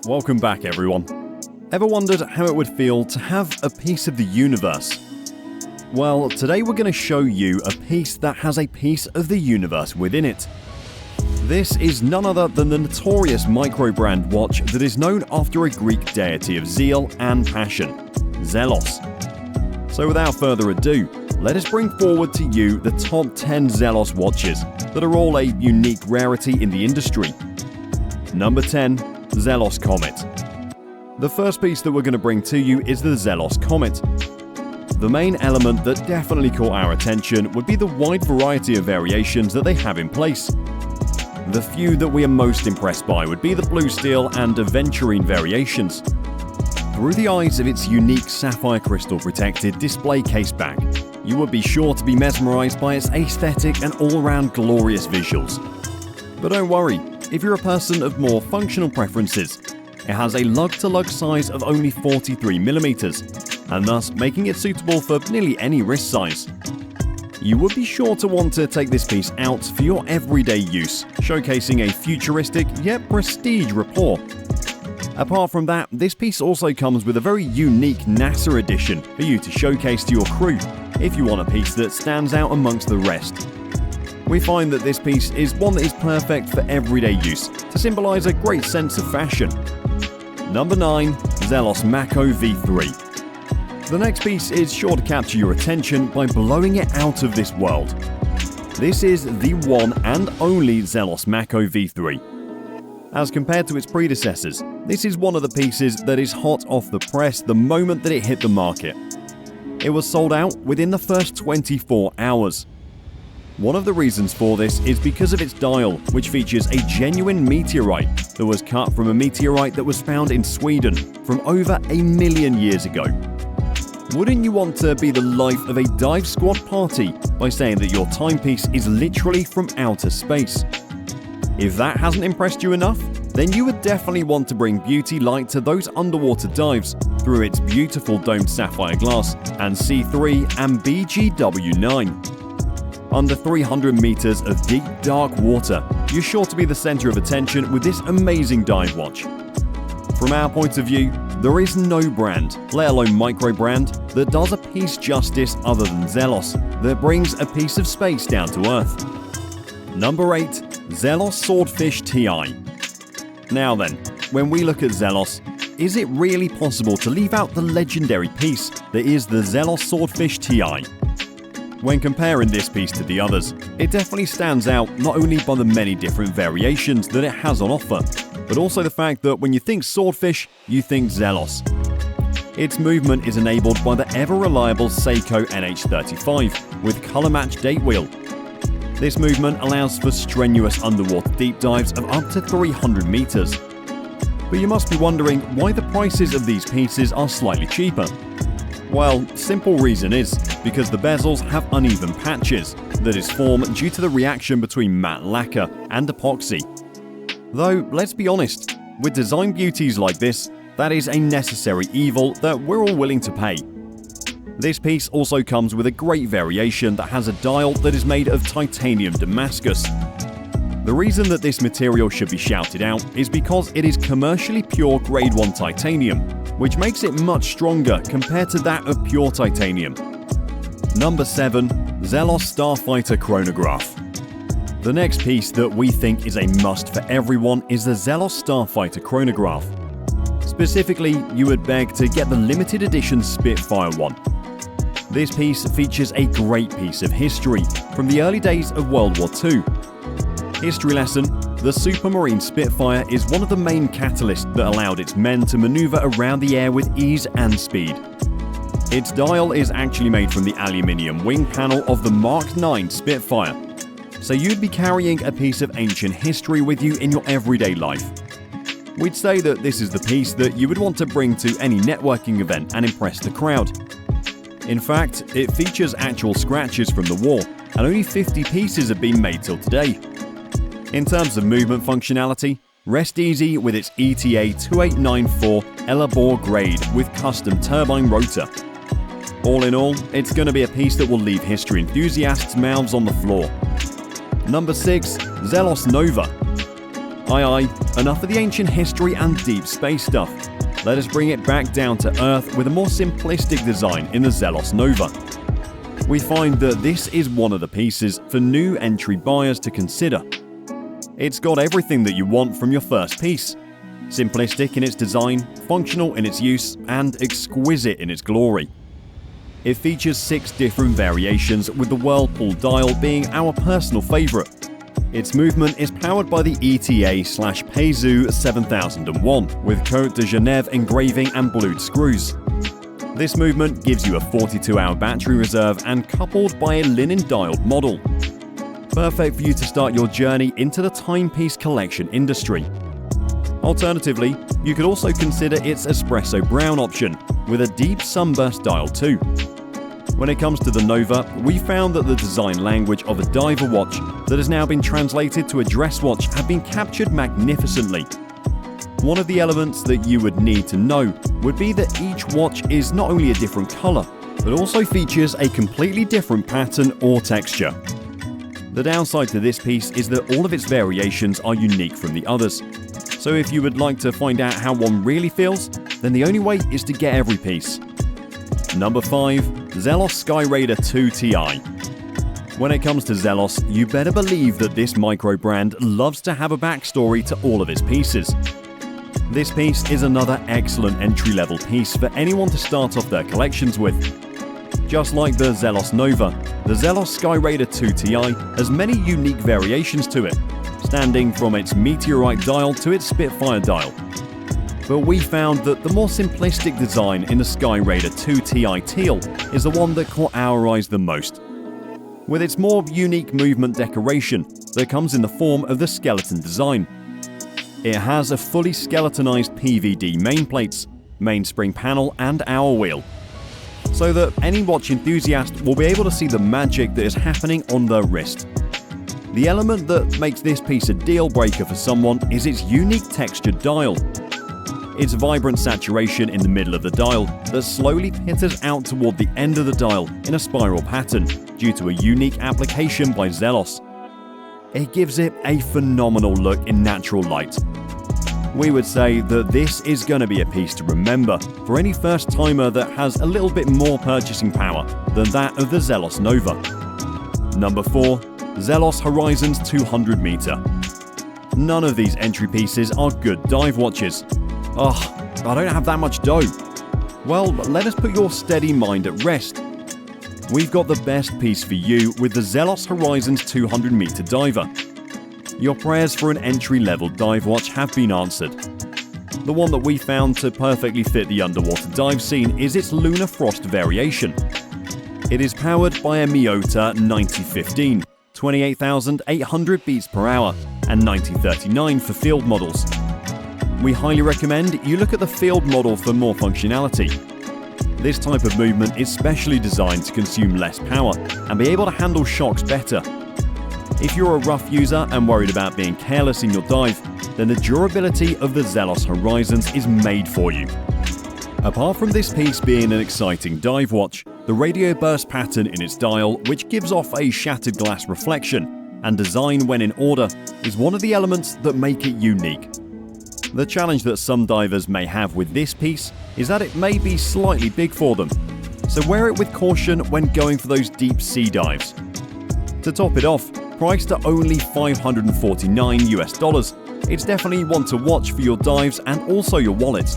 Welcome back, everyone. Ever wondered how it would feel to have a piece of the universe? Well, today we're going to show you a piece that has a piece of the universe within it. This is none other than the notorious micro-brand watch that is known after a Greek deity of zeal and passion, Zelos. So without further ado, let us bring forward to you the top 10 Zelos watches that are all a unique rarity in the industry. Number 10. Zelos Comet. The first piece that we're going to bring to you is the Zelos Comet. The main element that definitely caught our attention would be the wide variety of variations that they have in place. The few that we are most impressed by would be the blue steel and aventurine variations. Through the eyes of its unique sapphire crystal protected display case back, you would be sure to be mesmerized by its aesthetic and all-round glorious visuals. But don't worry, if you're a person of more functional preferences, it has a lug-to-lug size of only 43mm, and thus making it suitable for nearly any wrist size. You would be sure to want to take this piece out for your everyday use, showcasing a futuristic yet prestige rapport. Apart from that, this piece also comes with a very unique NASA edition for you to showcase to your crew, if you want a piece that stands out amongst the rest. We find that this piece is one that is perfect for everyday use, to symbolize a great sense of fashion. Number 9. Zelos Mako V3. The next piece is sure to capture your attention by blowing it out of this world. This is the one and only Zelos Mako V3. As compared to its predecessors, this is one of the pieces that is hot off the press the moment that it hit the market. It was sold out within the first 24 hours. One of the reasons for this is because of its dial, which features a genuine meteorite that was cut from a meteorite that was found in Sweden from over 1 million years ago. Wouldn't you want to be the life of a dive squad party by saying that your timepiece is literally from outer space? If that hasn't impressed you enough, then you would definitely want to bring beauty light to those underwater dives through its beautiful domed sapphire glass and C3 and BGW9. Under 300 meters of deep, dark water, you're sure to be the center of attention with this amazing dive watch. From our point of view, there is no brand, let alone micro-brand, that does a piece justice other than Zelos, that brings a piece of space down to Earth. Number 8. Zelos Swordfish TI. Now then, when we look at Zelos, is it really possible to leave out the legendary piece that is the Zelos Swordfish TI? When comparing this piece to the others, it definitely stands out not only by the many different variations that it has on offer, but also the fact that when you think swordfish, you think Zelos. Its movement is enabled by the ever-reliable Seiko NH35 with color-matched date wheel. This movement allows for strenuous underwater deep dives of up to 300 meters. But you must be wondering why the prices of these pieces are slightly cheaper. Well, simple reason is because the bezels have uneven patches that is formed due to the reaction between matte lacquer and epoxy. Though, let's be honest, with design beauties like this, that is a necessary evil that we're all willing to pay. This piece also comes with a great variation that has a dial that is made of titanium Damascus. The reason that this material should be shouted out is because it is commercially pure grade 1 titanium, which makes it much stronger compared to that of pure titanium. Number 7. Zelos Starfighter Chronograph. The next piece that we think is a must for everyone is the Zelos Starfighter Chronograph. Specifically, you would beg to get the limited edition Spitfire one. This piece features a great piece of history from the early days of World War II. History lesson: the Supermarine Spitfire is one of the main catalysts that allowed its men to maneuver around the air with ease and speed. Its dial is actually made from the aluminium wing panel of the Mark IX Spitfire, so you'd be carrying a piece of ancient history with you in your everyday life. We'd say that this is the piece that you would want to bring to any networking event and impress the crowd. In fact, it features actual scratches from the war, and only 50 pieces have been made till today. In terms of movement functionality, rest easy with its ETA 2894 Elabor grade with custom turbine rotor. All in all, it's going to be a piece that will leave history enthusiasts' mouths on the floor. Number 6. Zelos Nova. Aye, enough of the ancient history and deep space stuff. Let us bring it back down to Earth with a more simplistic design in the Zelos Nova. We find that this is one of the pieces for new entry buyers to consider. It's got everything that you want from your first piece. Simplistic in its design, functional in its use, and exquisite in its glory. It features 6 different variations, with the Whirlpool dial being our personal favourite. Its movement is powered by the ETA/Peizu 7001 with Côte de Genève engraving and blued screws. This movement gives you a 42-hour battery reserve and coupled by a linen-dialed model. Perfect for you to start your journey into the timepiece collection industry. Alternatively, you could also consider its espresso brown option with a deep sunburst dial too. When it comes to the Nova, we found that the design language of a diver watch that has now been translated to a dress watch have been captured magnificently. One of the elements that you would need to know would be that each watch is not only a different color, but also features a completely different pattern or texture. The downside to this piece is that all of its variations are unique from the others. So if you would like to find out how one really feels, then the only way is to get every piece. Number 5. Zelos Skyraider 2 TI. When it comes to Zelos, you better believe that this micro brand loves to have a backstory to all of its pieces. This piece is another excellent entry-level piece for anyone to start off their collections with. Just like the Zelos Nova, the Zelos Skyraider 2 TI has many unique variations to it, standing from its meteorite dial to its Spitfire dial. But we found that the more simplistic design in the Skyraider 2 TI Teal is the one that caught our eyes the most. With its more unique movement decoration that comes in the form of the skeleton design. It has a fully skeletonized PVD main plates, mainspring panel and hour wheel, so that any watch enthusiast will be able to see the magic that is happening on their wrist. The element that makes this piece a deal breaker for someone is its unique textured dial. Its vibrant saturation in the middle of the dial that slowly pitters out toward the end of the dial in a spiral pattern due to a unique application by Zelos. It gives it a phenomenal look in natural light. We would say that this is going to be a piece to remember for any first timer that has a little bit more purchasing power than that of the Zelos Nova. Number 4. Zelos Horizons 200 meter. None of these entry pieces are good dive watches. I don't have that much dough. Well, let us put your steady mind at rest. We've got the best piece for you with the Zelos Horizons 200 meter diver. Your prayers for an entry-level dive watch have been answered. The one that we found to perfectly fit the underwater dive scene is its Lunar Frost variation. It is powered by a Miyota 9015, 28,800 beats per hour, and 9039 for field models. We highly recommend you look at the field model for more functionality. This type of movement is specially designed to consume less power and be able to handle shocks better. If you're a rough user and worried about being careless in your dive, then the durability of the Zelos Horizons is made for you. Apart from this piece being an exciting dive watch, the radio burst pattern in its dial, which gives off a shattered glass reflection, and design when in order, is one of the elements that make it unique. The challenge that some divers may have with this piece is that it may be slightly big for them, so wear it with caution when going for those deep sea dives. To top it off, priced at only $549 it's definitely one to watch for your dives and also your wallet.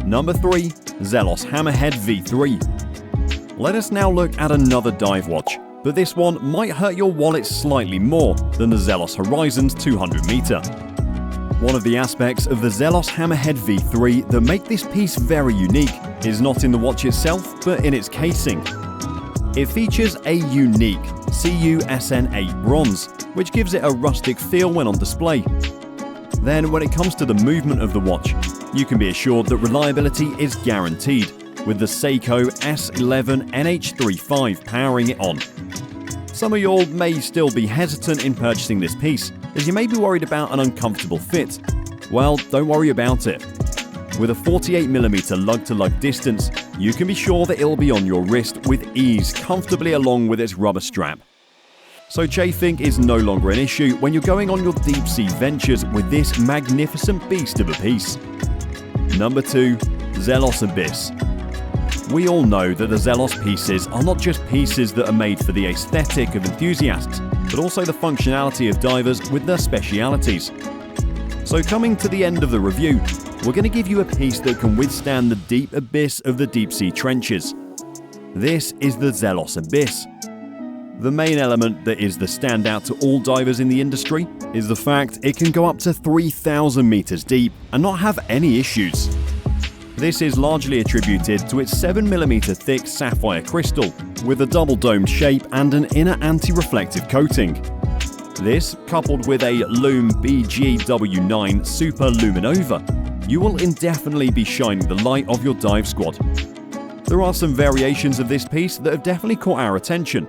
Number 3. Zelos Hammerhead V3. Let us now look at another dive watch, but this one might hurt your wallet slightly more than the Zelos Horizons 200 meter. One of the aspects of the Zelos Hammerhead V3 that make this piece very unique is not in the watch itself, but in its casing. It features a unique CUSN8 bronze, which gives it a rustic feel when on display. Then when it comes to the movement of the watch, you can be assured that reliability is guaranteed, with the Seiko S11 NH35 powering it on. Some of y'all may still be hesitant in purchasing this piece, as you may be worried about an uncomfortable fit. Well, don't worry about it. With a 48mm lug-to-lug distance, you can be sure that it'll be on your wrist with ease comfortably along with its rubber strap. So chafing is no longer an issue when you're going on your deep sea ventures with this magnificent beast of a piece. Number 2. Zelos Abyss. We all know that the Zelos pieces are not just pieces that are made for the aesthetic of enthusiasts, but also the functionality of divers with their specialities. So coming to the end of the review, we're going to give you a piece that can withstand the deep abyss of the deep sea trenches. This is the Zelos Abyss. The main element that is the standout to all divers in the industry is the fact it can go up to 3,000 meters deep and not have any issues. This is largely attributed to its 7mm thick sapphire crystal with a double-domed shape and an inner anti-reflective coating. This, coupled with a Lume BGW9 Super Luminova, you will indefinitely be shining the light of your dive squad. There are some variations of this piece that have definitely caught our attention.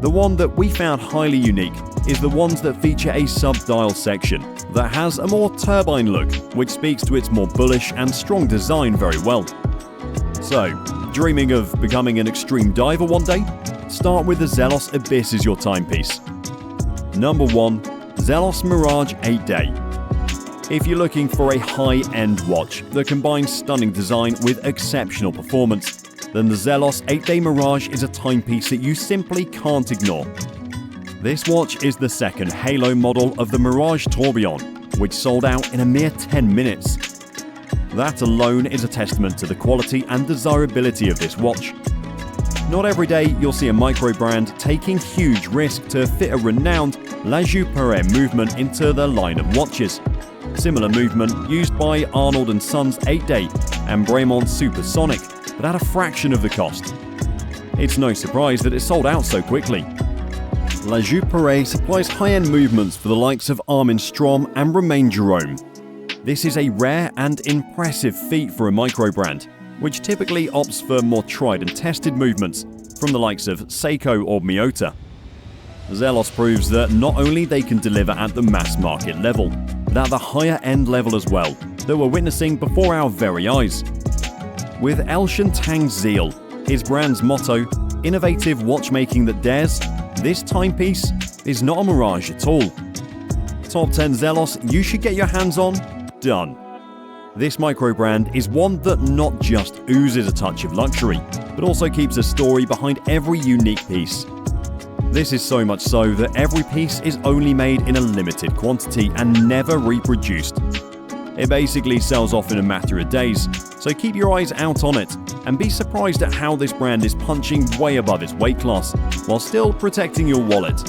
The one that we found highly unique is the ones that feature a sub-dial section that has a more turbine look, which speaks to its more bullish and strong design very well. So, dreaming of becoming an extreme diver one day? Start with the Zelos Abyss as your timepiece. Number 1. Zelos Mirage 8-Day. If you're looking for a high-end watch that combines stunning design with exceptional performance, then the Zelos 8-Day Mirage is a timepiece that you simply can't ignore. This watch is the second Halo model of the Mirage Tourbillon, which sold out in a mere 10 minutes. That alone is a testament to the quality and desirability of this watch. Not every day you'll see a micro brand taking huge risk to fit a renowned La Joux movement into their line of watches. Similar movement used by Arnold & Sons 8-Day and Bremont Supersonic, but at a fraction of the cost. It's no surprise that it sold out so quickly. La Joux supplies high-end movements for the likes of Armin Strom and Romain Jerome. This is a rare and impressive feat for a micro brand, which typically opts for more tried and tested movements from the likes of Seiko or Miyota. Zelos proves that not only they can deliver at the mass market level, but at the higher end level as well, that we're witnessing before our very eyes. With Elshan Tang Zeal, his brand's motto, innovative watchmaking that dares, this timepiece is not a mirage at all. Top 10 Zelos you should get your hands on? Done. This micro brand is one that not just oozes a touch of luxury, but also keeps a story behind every unique piece. This is so much so that every piece is only made in a limited quantity and never reproduced. It basically sells off in a matter of days, so keep your eyes out on it and be surprised at how this brand is punching way above its weight class while still protecting your wallet.